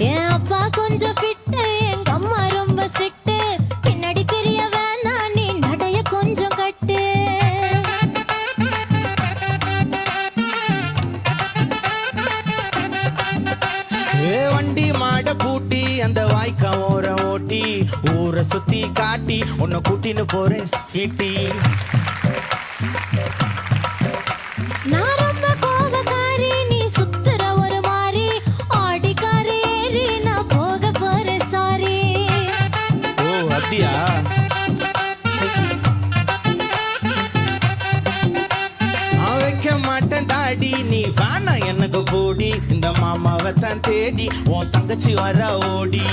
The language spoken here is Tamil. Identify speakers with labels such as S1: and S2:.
S1: என் அப்பா கொஞ்சம் ஃபிட்டு, எங்க அம்மா ரொம்ப ஸ்ட்ரிக்ட். பின்னாடி தெரிய வேணா நீ நடைய கொஞ்சம் கட்டு.
S2: வண்டி மாட பூட்டி அந்த வாய்க்கா ஓர ஓட்டி ஊரை சுத்தி காட்டி உன்னை கூட்டின்னு போறேன் ஸ்வீட்டி.
S1: நான் ரொம்ப கோபக்காரி, நீ சுத்துற ஒரு மாதிரி. ஆடிக்கார ஏறி நான் போக போறேன் சாரி.
S2: ஓ அப்படியா? நான் வைக்க மாட்டேன் தாடி, நீ வேணா எனக்கு போடி. இந்த மாமாவை தான் தேடி உன் தங்கச்சி வர ஓடி.